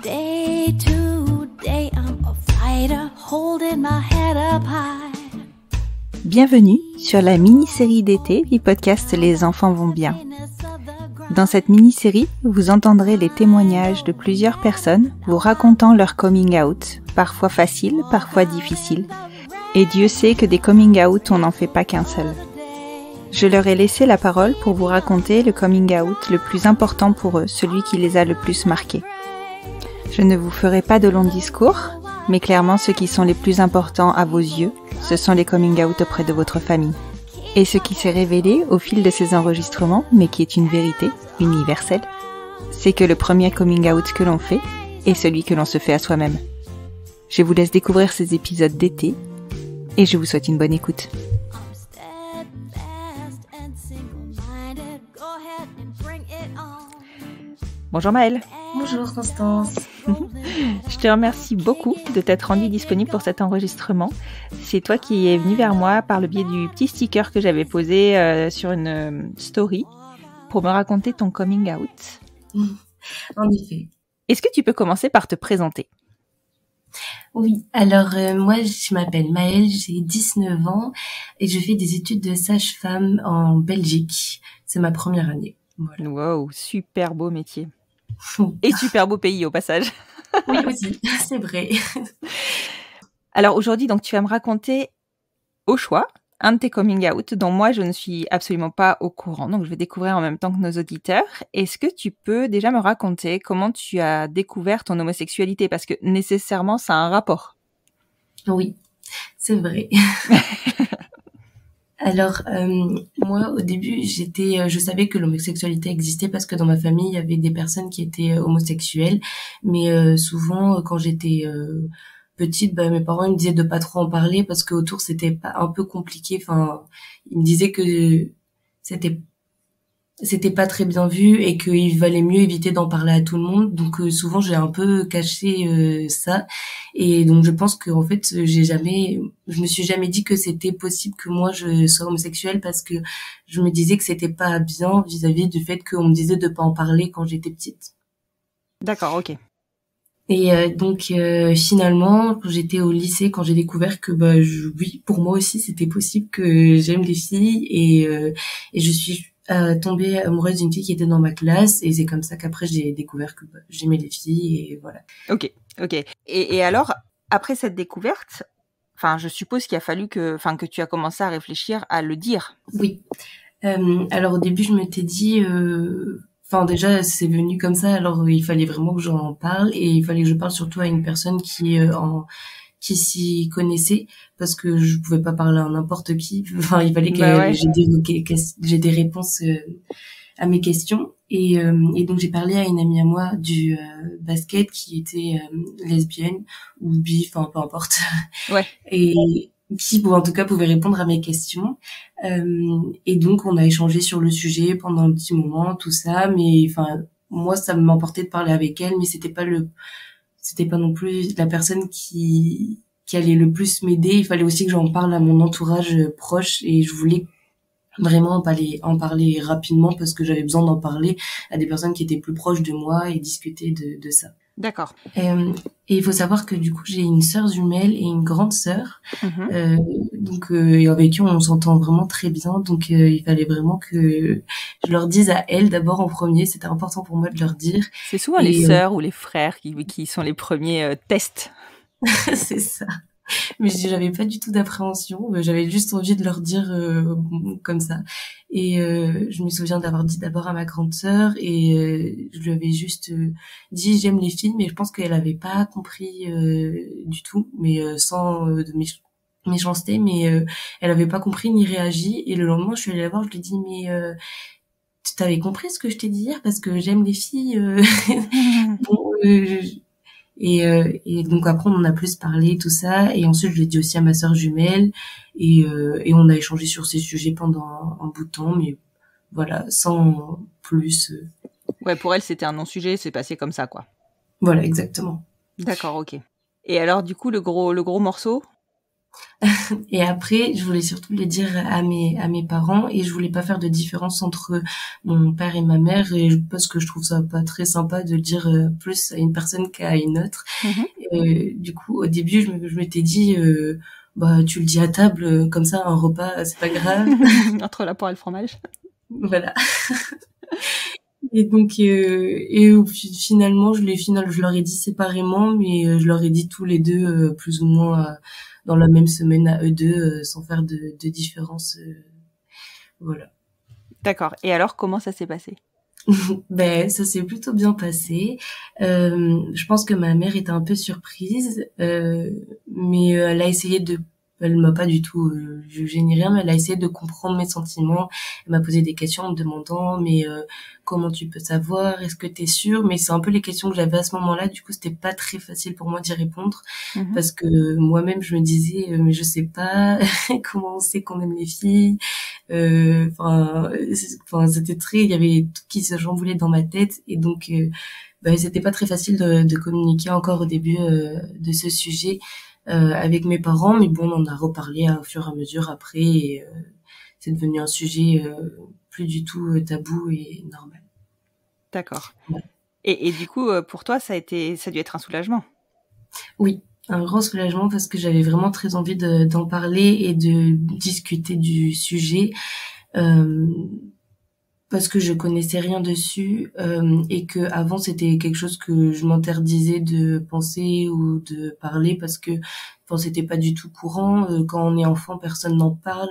Day to day, I'm a fighter, holding my head up high. Bienvenue sur la mini-série d'été du podcast Les enfants vont bien. Dans cette mini-série, vous entendrez les témoignages de plusieurs personnes vous racontant leur coming out, parfois facile, parfois difficile. Et Dieu sait que des coming out, on n'en fait pas qu'un seul. Je leur ai laissé la parole pour vous raconter le coming out le plus important pour eux, celui qui les a le plus marqués. Je ne vous ferai pas de longs discours, mais clairement ceux qui sont les plus importants à vos yeux, ce sont les coming out auprès de votre famille. Et ce qui s'est révélé au fil de ces enregistrements, mais qui est une vérité universelle, c'est que le premier coming out que l'on fait est celui que l'on se fait à soi-même. Je vous laisse découvrir ces épisodes d'été et je vous souhaite une bonne écoute. Bonjour Maëlle. Bonjour Constance. Je te remercie beaucoup de t'être rendue disponible pour cet enregistrement. C'est toi qui es venue vers moi par le biais du petit sticker que j'avais posé sur une story pour me raconter ton coming out. En effet. Est-ce que tu peux commencer par te présenter ? Oui, alors moi je m'appelle Maëlle, j'ai 19 ans et je fais des études de sage-femme en Belgique. C'est ma première année. Voilà. Wow, super beau métier. Et super beau pays au passage. Oui aussi, c'est vrai. Alors aujourd'hui, donc tu vas me raconter au choix un de tes coming out dont moi je ne suis absolument pas au courant. Donc je vais découvrir en même temps que nos auditeurs. Est-ce que tu peux déjà me raconter comment tu as découvert ton homosexualité ? Parce que nécessairement ça a un rapport. Oui, c'est vrai. Alors, moi, au début, je savais que l'homosexualité existait parce que dans ma famille, il y avait des personnes qui étaient homosexuelles. Mais souvent, quand j'étais petite, mes parents ils me disaient de pas trop en parler parce que autour c'était un peu compliqué. Enfin, ils me disaient que c'était pas très bien vu et qu'il valait mieux éviter d'en parler à tout le monde. Donc souvent j'ai un peu caché ça et donc je pense que en fait je me suis jamais dit que c'était possible que moi je sois homosexuelle parce que je me disais que c'était pas bien vis-à-vis du fait qu'on me disait de pas en parler quand j'étais petite. D'accord, ok. Et donc finalement, quand j'étais au lycée, quand j'ai découvert que oui, pour moi aussi c'était possible que j'aime les filles et je suis tombée amoureuse d'une fille qui était dans ma classe et c'est comme ça qu'après j'ai découvert que j'aimais les filles et voilà. Ok. Et alors, après cette découverte, enfin, je suppose qu'il a fallu que tu as commencé à réfléchir à le dire. Oui. Alors au début, je m'étais dit déjà c'est venu comme ça, alors il fallait vraiment que j'en parle et il fallait que je parle surtout à une personne qui s'y connaissait parce que je pouvais pas parler à n'importe qui. Enfin, il fallait que j'ai des réponses à mes questions et donc j'ai parlé à une amie à moi du basket qui était lesbienne ou bi, enfin peu importe. Ouais. Et qui en tout cas pouvait répondre à mes questions et donc on a échangé sur le sujet pendant un petit moment, tout ça, mais enfin moi ça m'emportait de parler avec elle, mais c'était pas non plus la personne qui allait le plus m'aider. Il fallait aussi que j'en parle à mon entourage proche et je voulais vraiment en parler rapidement parce que j'avais besoin d'en parler à des personnes qui étaient plus proches de moi et discuter de ça. D'accord. Et il faut savoir que du coup j'ai une sœur jumelle et une grande sœur, donc avec qui on s'entend vraiment très bien. Donc il fallait vraiment que je leur dise à elles d'abord en premier. C'était important pour moi de leur dire. C'est souvent les sœurs ou les frères qui sont les premiers tests. C'est ça. Mais j'avais pas du tout d'appréhension. J'avais juste envie de leur dire comme ça. Et je me souviens d'avoir dit d'abord à ma grande sœur et je lui avais juste dit j'aime les filles, mais je pense qu'elle avait pas compris du tout, mais sans de méchanceté, mais elle avait pas compris ni réagi. Et le lendemain, je suis allée la voir, je lui ai dit mais tu t'avais compris ce que je t'ai dit hier parce que j'aime les filles. Bon, et donc après on en a plus parlé tout ça et ensuite je l'ai dit aussi à ma sœur jumelle et on a échangé sur ces sujets pendant un bout de temps, mais voilà, sans plus. Ouais, pour elle c'était un non-sujet, c'est passé comme ça quoi. Voilà, exactement. D'accord, ok. Et alors du coup le gros morceau ? Et après, je voulais surtout le dire à mes parents et je voulais pas faire de différence entre mon père et ma mère parce que je trouve ça pas très sympa de le dire plus à une personne qu'à une autre. Du coup, au début, je m'étais dit, bah, tu le dis à table, comme ça, un repas, c'est pas grave. Entre la poire et le fromage. Voilà. Et donc, finalement, je leur ai dit séparément, mais je leur ai dit tous les deux, plus ou moins dans la même semaine à eux deux, sans faire de différence. Voilà. D'accord. Et alors, comment ça s'est passé? Ben, ça s'est plutôt bien passé. Je pense que ma mère était un peu surprise, mais elle a essayé elle m'a pas du tout jugé ni rien, mais elle a essayé de comprendre mes sentiments. Elle m'a posé des questions en me demandant, mais comment tu peux savoir? Est-ce que t'es sûre? Mais c'est un peu les questions que j'avais à ce moment-là. Du coup, c'était pas très facile pour moi d'y répondre parce que moi-même, je me disais, mais je sais pas comment on sait qu'on aime les filles. Enfin, c'était il y avait tout qui se chamboulait dans ma tête et donc, c'était pas très facile de communiquer encore au début de ce sujet avec mes parents, mais bon, on en a reparlé au fur et à mesure après et c'est devenu un sujet plus du tout tabou et normal. D'accord. Ouais. Et du coup, pour toi, ça a dû être un soulagement. Oui, un grand soulagement parce que j'avais vraiment très envie d'en parler et de discuter du sujet. Parce que je connaissais rien dessus et que avant c'était quelque chose que je m'interdisais de penser ou de parler parce que c'était pas du tout courant. Quand on est enfant, personne n'en parle.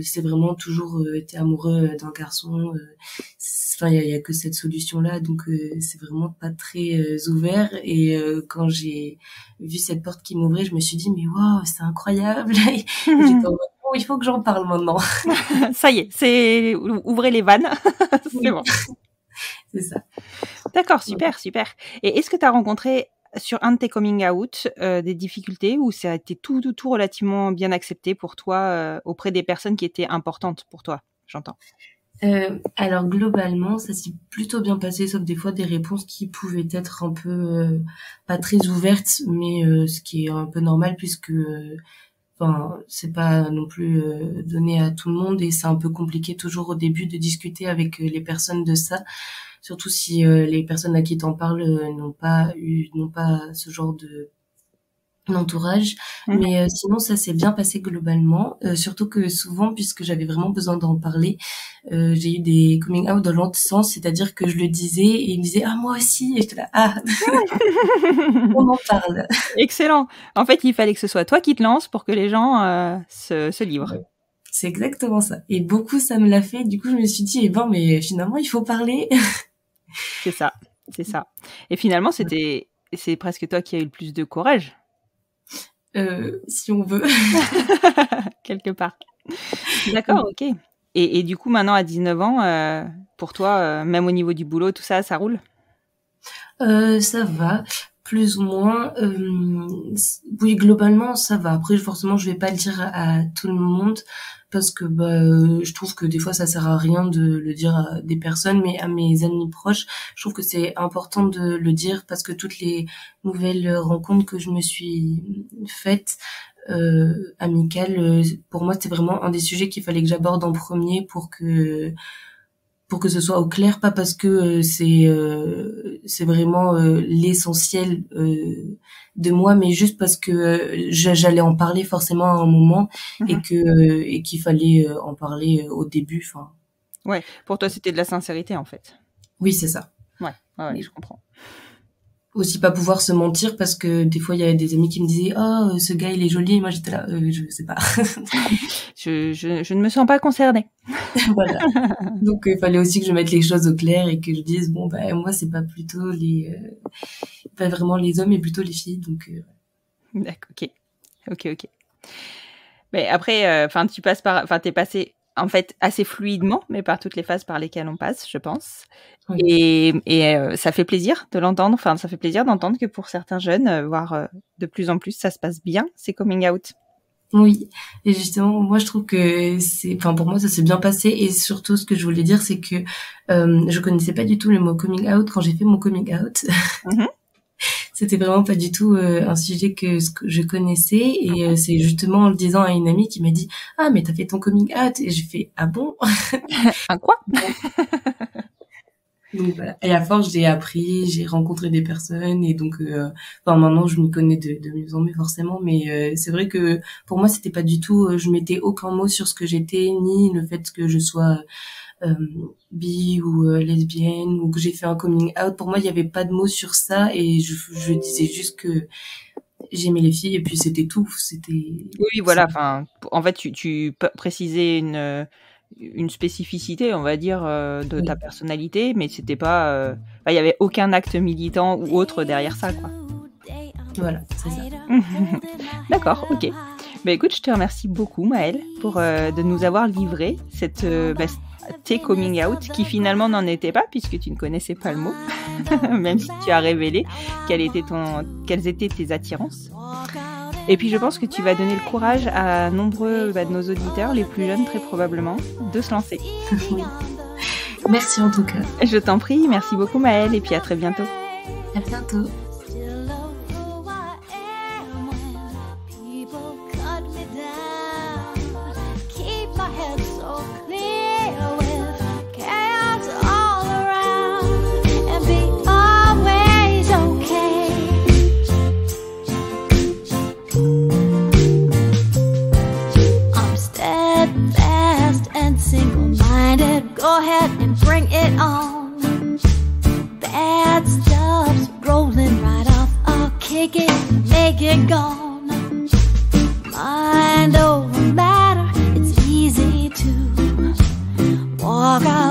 C'est vraiment toujours été amoureux d'un garçon. Enfin, il y a que cette solution-là, donc c'est vraiment pas très ouvert. Et quand j'ai vu cette porte qui m'ouvrait, je me suis dit mais waouh, c'est incroyable. Et j'étais en mode, oh, il faut que j'en parle maintenant. Ça y est, ouvrez les vannes. C'est bon. C'est ça. D'accord, super. Et est-ce que tu as rencontré sur un de tes coming out des difficultés ou ça a été tout relativement bien accepté pour toi auprès des personnes qui étaient importantes pour toi, j'entends? Alors globalement, ça s'est plutôt bien passé, sauf des fois des réponses qui pouvaient être un peu pas très ouvertes, mais ce qui est un peu normal puisque c'est pas non plus donné à tout le monde et c'est un peu compliqué toujours au début de discuter avec les personnes de ça, surtout si les personnes à qui t'en parles n'ont pas ce genre d'entourage. Mais sinon ça s'est bien passé globalement, surtout que souvent, puisque j'avais vraiment besoin d'en parler, j'ai eu des coming out dans l'autre sens, c'est-à-dire que je le disais et ils me disaient ah moi aussi et j'étais là on en parle. Excellent. En fait, il fallait que ce soit toi qui te lances pour que les gens se livrent. Ouais. C'est exactement ça. Et beaucoup ça me l'a fait. Du coup, je me suis dit mais finalement il faut parler. C'est ça. Et finalement, c'est presque toi qui as eu le plus de courage. Si on veut. Quelque part. D'accord, ok. Et du coup, maintenant, à 19 ans, pour toi, même au niveau du boulot, tout ça, ça roule? Ça va, plus ou moins. Oui, globalement, ça va. Après, forcément, je vais pas le dire à tout le monde parce que je trouve que des fois, ça sert à rien de le dire à des personnes, mais à mes amis proches, je trouve que c'est important de le dire parce que toutes les nouvelles rencontres que je me suis faites amicales, pour moi, c'était vraiment un des sujets qu'il fallait que j'aborde en premier pour que ce soit au clair, pas parce que c'est vraiment l'essentiel de moi, mais juste parce que j'allais en parler forcément à un moment et qu'il fallait en parler au début. Enfin. Ouais, pour toi c'était de la sincérité en fait. Oui, c'est ça. Ouais, je comprends. Aussi pas pouvoir se mentir parce que des fois il y a des amis qui me disaient ce gars il est joli et moi j'étais là je sais pas. je ne me sens pas concernée. Voilà. Donc il fallait aussi que je mette les choses au clair et que je dise moi c'est pas plutôt pas vraiment les hommes mais plutôt les filles donc D'accord, ok. Mais après t'es passé en fait assez fluidement mais par toutes les phases par lesquelles on passe, je pense. Oui. Et ça fait plaisir de l'entendre, ça fait plaisir d'entendre que pour certains jeunes, voire de plus en plus, ça se passe bien, ces coming out. Oui, et justement, moi je trouve que pour moi ça s'est bien passé et surtout ce que je voulais dire c'est que je connaissais pas du tout le mot coming out quand j'ai fait mon coming out. c'était vraiment pas du tout un sujet que je connaissais. Et c'est justement en le disant à une amie qui m'a dit « Ah, mais t'as fait ton coming out ?» Et j'ai fait « Ah bon ?» Un quoi? Donc voilà. Et à force, j'ai appris, j'ai rencontré des personnes et donc maintenant je m'y connais de mieux en mieux forcément, mais c'est vrai que pour moi c'était pas du tout, je mettais aucun mot sur ce que j'étais, ni le fait que je sois bi ou lesbienne ou que j'ai fait un coming out. Pour moi, il y avait pas de mots sur ça et je disais juste que j'aimais les filles et puis c'était tout. Oui, voilà. Enfin, en fait, tu précisais une spécificité, on va dire, de ta personnalité, mais c'était pas, il y avait aucun acte militant ou autre derrière ça, quoi. Voilà, c'est ça. D'accord, ok. Bah écoute, je te remercie beaucoup, Maëlle, pour de nous avoir livré tes coming out, qui finalement n'en étaient pas, puisque tu ne connaissais pas le mot, même si tu as révélé quelles étaient tes attirances. Et puis je pense que tu vas donner le courage à nombreux de nos auditeurs, les plus jeunes très probablement, de se lancer. Oui. Merci en tout cas. Je t'en prie, merci beaucoup Maëlle, et puis à très bientôt. À bientôt. Go ahead and bring it on. Bad stuff's rolling right off. I'll kick it, make it gone. Mind over matter, it's easy to walk out.